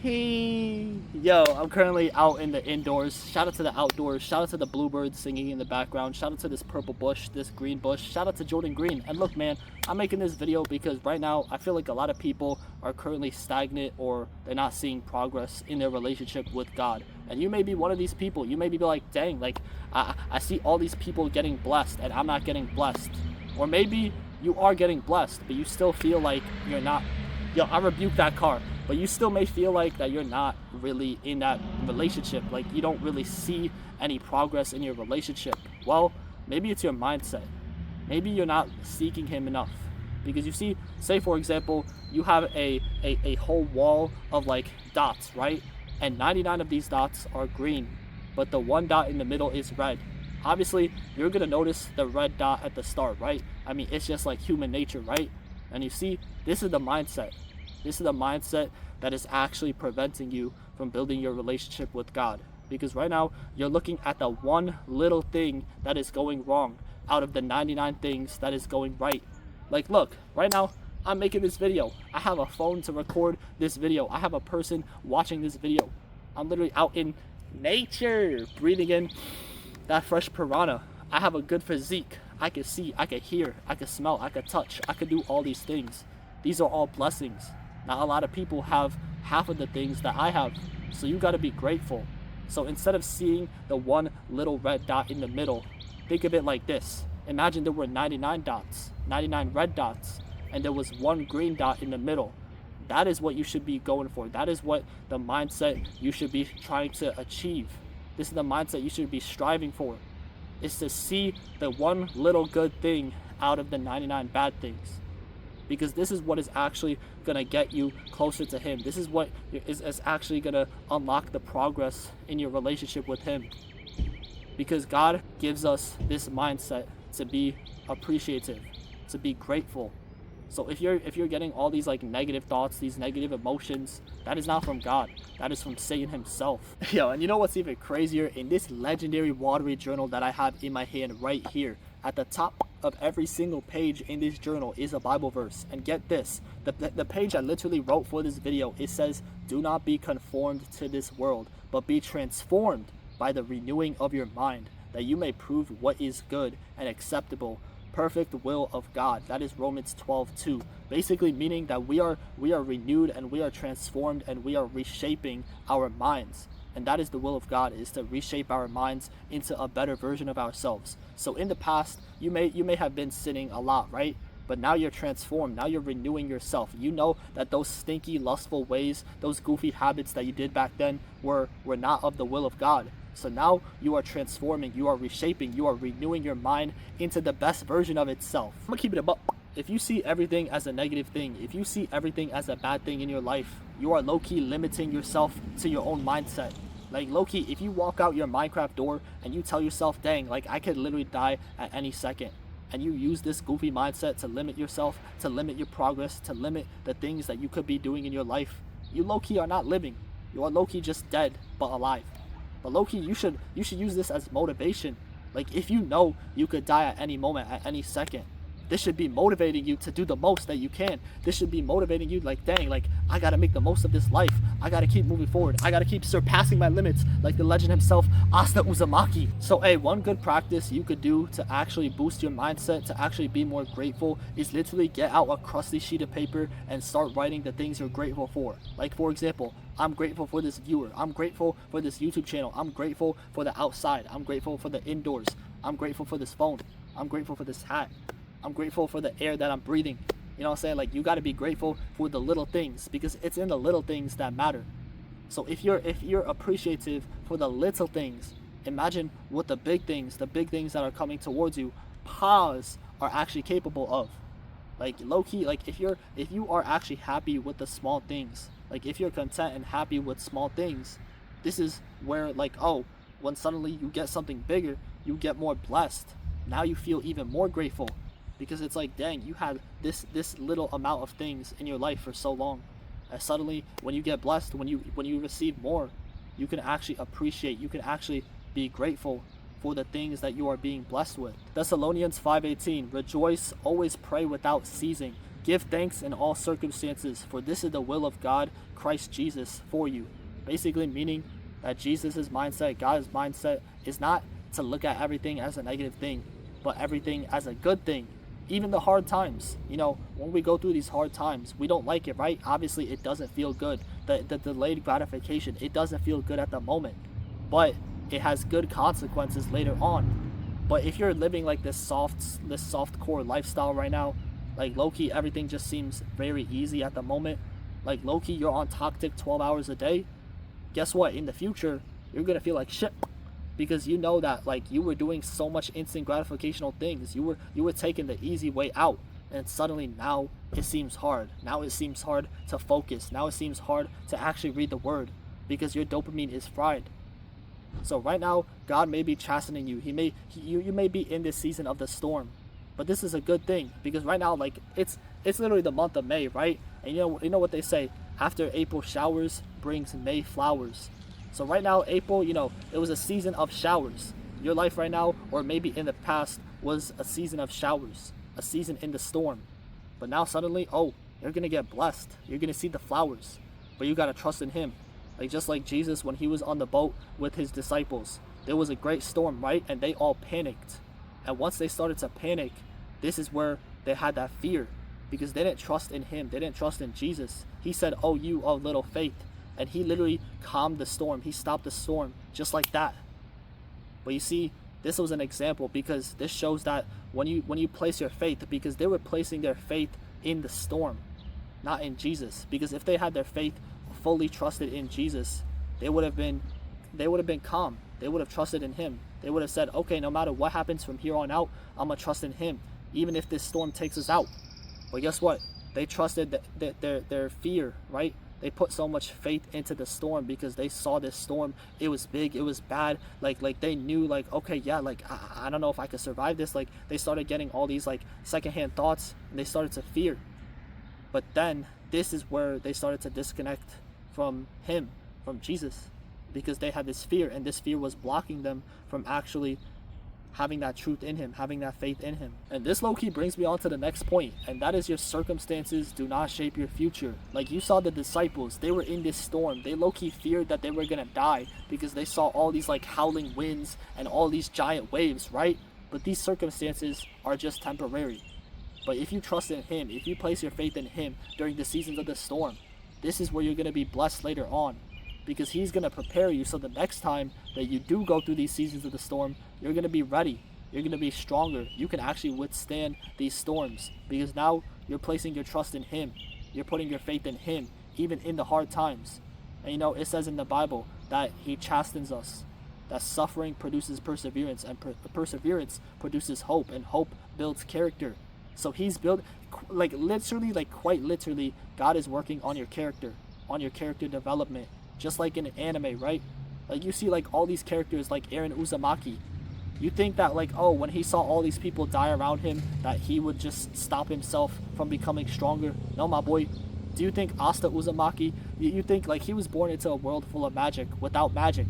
Yo, I'm currently out in the indoors. Shout out to the outdoors. Shout out to the bluebirds singing in the background. Shout out to this purple bush, this green bush. Shout out to Jordan Green. And look, man, I'm making this video because right now I feel like a lot of people are currently stagnant or they're not seeing progress in their relationship with God. And you may be one of these people. You may be like, dang, like I see all these people getting blessed and I'm not getting blessed. Or maybe you are getting blessed, but you still feel like you're not. Yo, I rebuke that car. But you still may feel like that you're not really in that relationship. Like you don't really see any progress in your relationship. Well, maybe it's your mindset. Maybe you're not seeking him enough. Because you see, say for example, you have a whole wall of like dots, right? And 99 of these dots are green, but the one dot in the middle is red. Obviously, you're gonna notice the red dot at the start, right? I mean, it's just like human nature, right? And you see, this is the mindset. This is the mindset that is actually preventing you from building your relationship with God. Because right now, you're looking at the one little thing that is going wrong out of the 99 things that is going right. Like, look, right now, I'm making this video. I have a phone to record this video. I have a person watching this video. I'm literally out in nature, breathing in that fresh piranha. I have a good physique. I can see, I can hear, I can smell, I can touch, I can do all these things. These are all blessings. Not a lot of people have half of the things that I have, so you got to be grateful. So instead of seeing the one little red dot in the middle, think of it like this. Imagine there were 99 dots, 99 red dots, and there was one green dot in the middle. That is what you should be going for. That is what the mindset you should be trying to achieve. This is the mindset you should be striving for. Is to see the one little good thing out of the 99 bad things. Because this is what is actually going to get you closer to him. This is what is actually going to unlock the progress in your relationship with him. Because God gives us this mindset to be appreciative, to be grateful. So if you're getting all these like negative thoughts, these negative emotions, that is not from God. That is from Satan himself. Yo, and you know what's even crazier? In this legendary watery journal that I have in my hand right here, at the top of every single page in this journal is a Bible verse. And get this, the page I literally wrote for this video, it says, do not be conformed to this world, but be transformed by the renewing of your mind, that you may prove what is good and acceptable, perfect will of God. That is Romans 12:2. Basically meaning that we are renewed and we are transformed and we are reshaping our minds. And that is the will of God, is to reshape our minds into a better version of ourselves. So in the past, you may have been sinning a lot, right? But now you're transformed. Now you're renewing yourself. You know that those stinky, lustful ways, those goofy habits that you did back then were not of the will of God. So now you are transforming, you are reshaping, you are renewing your mind into the best version of itself. I'm gonna keep it a buck. If you see everything as a negative thing, if you see everything as a bad thing in your life, you are low-key limiting yourself to your own mindset. Like low-key, if you walk out your Minecraft door and you tell yourself, dang, like I could literally die at any second, and you use this goofy mindset to limit yourself, to limit your progress, to limit the things that you could be doing in your life, you low-key are not living. You are low-key just dead, but alive. But low-key, you should use this as motivation. Like if you know you could die at any moment, at any second, this should be motivating you to do the most that you can. This should be motivating you like, dang, like I gotta make the most of this life. I gotta keep moving forward. I gotta keep surpassing my limits, like the legend himself, Asta Uzumaki. So hey, one good practice you could do to actually boost your mindset, to actually be more grateful, is literally get out a crusty sheet of paper and start writing the things you're grateful for. Like for example, I'm grateful for this viewer. I'm grateful for this YouTube channel. I'm grateful for the outside. I'm grateful for the indoors. I'm grateful for this phone. I'm grateful for this hat. I'm grateful for the air that I'm breathing. You know what I'm saying? Like you got to be grateful for the little things, because it's in the little things that matter. So if you're appreciative for the little things, imagine what the big things that are coming towards you, are actually capable of. Like low-key, like if you are actually happy with the small things, like if you're content and happy with small things, this is where like, oh, when suddenly you get something bigger, you get more blessed. Now you feel even more grateful. Because it's like, dang, you had this little amount of things in your life for so long. And suddenly, when you get blessed, when you receive more, you can actually appreciate, you can actually be grateful for the things that you are being blessed with. Thessalonians 5:18, rejoice, always pray without ceasing, Give thanks in all circumstances, for this is the will of God, Christ Jesus, for you. Basically meaning that Jesus' mindset, God's mindset, is not to look at everything as a negative thing, but everything as a good thing. Even the hard times, when we go through these hard times, we don't like it, right? Obviously, it doesn't feel good. The delayed gratification, it doesn't feel good at the moment, but it has good consequences later on. But if you're living like this soft core lifestyle right now, like low-key, everything just seems very easy at the moment. Like low-key, you're on toxic 12 hours a day. Guess what? In the future, you're gonna feel like shit, because you know that like you were doing so much instant gratificational things. You were taking the easy way out, and suddenly now it seems hard. Now it seems hard to focus. Now it seems hard to actually read the word, because your dopamine is fried. So right now, God may be chastening you. You may be in this season of the storm, but this is a good thing, because right now, like it's literally the month of May, right? And you know what they say: after April showers brings May flowers. So right now, April, it was a season of showers. Your life right now, or maybe in the past, was a season of showers, a season in the storm. But now suddenly, you're gonna get blessed. You're gonna see the flowers, but you gotta trust in Him. Like just like Jesus, when He was on the boat with His disciples, there was a great storm, right? And they all panicked. And once they started to panic, this is where they had that fear, because they didn't trust in Him. They didn't trust in Jesus. He said, "Oh, you of little faith." And He literally calmed the storm. He stopped the storm just like that. But you see, this was an example, because this shows that when you place your faith, because they were placing their faith in the storm, not in Jesus. Because if they had their faith fully trusted in Jesus, they would have been calm. They would have trusted in Him. They would have said, okay, no matter what happens from here on out, I'm gonna trust in Him, even if this storm takes us out. But guess what? They trusted their fear, right? They put so much faith into the storm, because they saw this storm. It was big, it was bad. Like they knew, like, okay, yeah, like I don't know if I could survive this. Like they started getting all these like secondhand thoughts, and they started to fear. But then this is where they started to disconnect from Him, from Jesus, because they had this fear, and this fear was blocking them from actually having that truth in Him, having that faith in Him. And this low-key brings me on to the next point, and that is your circumstances do not shape your future. Like you saw the disciples, they were in this storm. They low-key feared that they were gonna die, because they saw all these like howling winds and all these giant waves, right? But these circumstances are just temporary. But if you trust in Him, if you place your faith in Him during the seasons of the storm, this is where you're gonna be blessed later on, because He's gonna prepare you so the next time that you do go through these seasons of the storm, you're gonna be ready. You're gonna be stronger. You can actually withstand these storms, because now you're placing your trust in Him. You're putting your faith in Him, even in the hard times. And it says in the Bible that He chastens us, that suffering produces perseverance, and perseverance produces hope, and hope builds character. So He's built, like literally, like quite literally, God is working on your character development. Just like in an anime, right? Like you see like all these characters like Eren Uzumaki. You think that like, when he saw all these people die around him, that he would just stop himself from becoming stronger? No, my boy. Do you think Asta Uzumaki, you think like he was born into a world full of magic, without magic?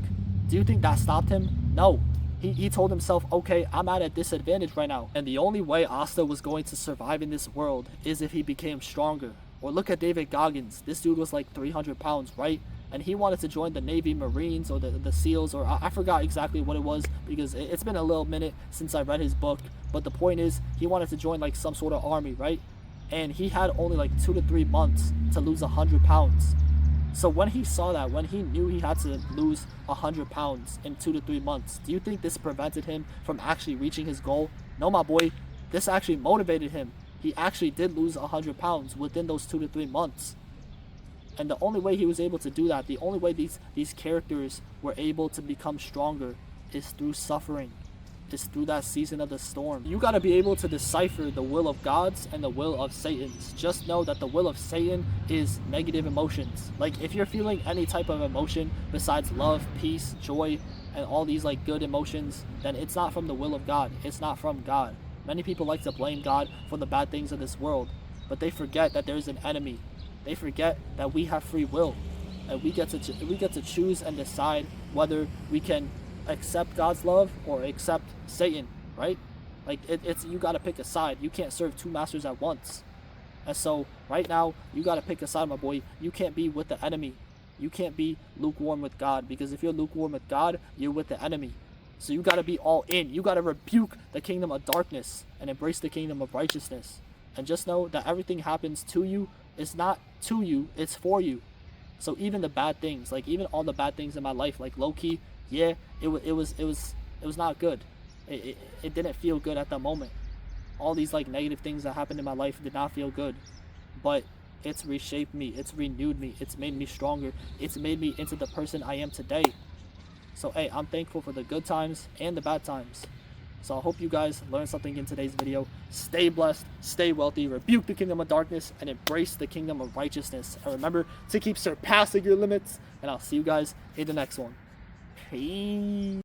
Do you think that stopped him? No. He told himself, okay, I'm at a disadvantage right now. And the only way Asta was going to survive in this world is if he became stronger. Or look at David Goggins. This dude was like 300 pounds, right? And he wanted to join the Navy, Marines, or the SEALs, or I forgot exactly what it was, because it's been a little minute since I read his book. But the point is, he wanted to join like some sort of army, right? And he had only like 2 to 3 months to lose 100 pounds. So when he saw that, when he knew he had to lose 100 pounds in 2 to 3 months, do you think this prevented him from actually reaching his goal? No, my boy. This actually motivated him. He actually did lose 100 pounds within those 2 to 3 months. And the only way he was able to do that, the only way these characters were able to become stronger, is through suffering, is through that season of the storm. You got to be able to decipher the will of God's and the will of Satan's. Just know that the will of Satan is negative emotions. Like if you're feeling any type of emotion besides love, peace, joy, and all these like good emotions, then it's not from the will of God. It's not from God. Many people like to blame God for the bad things of this world, but they forget that there's an enemy. They forget that we have free will, and we get to choose and decide whether we can accept God's love or accept Satan, right? Like it's you got to pick a side. You can't serve two masters at once. And so right now, you got to pick a side, my boy. You can't be with the enemy. You can't be lukewarm with God, because if you're lukewarm with God, you're with the enemy. So you got to be all in. You got to rebuke the kingdom of darkness and embrace the kingdom of righteousness. And just know that everything happens to you. It's not to you, it's for you. So even the bad things, like even all the bad things in my life, like low key, yeah, it was not good. It didn't feel good at the moment. All these like negative things that happened in my life did not feel good, but it's reshaped me, it's renewed me, it's made me stronger, it's made me into the person I am today. So hey, I'm thankful for the good times and the bad times. So I hope you guys learned something in today's video. Stay blessed, stay wealthy, rebuke the kingdom of darkness, and embrace the kingdom of righteousness. And remember to keep surpassing your limits. And I'll see you guys in the next one. Peace.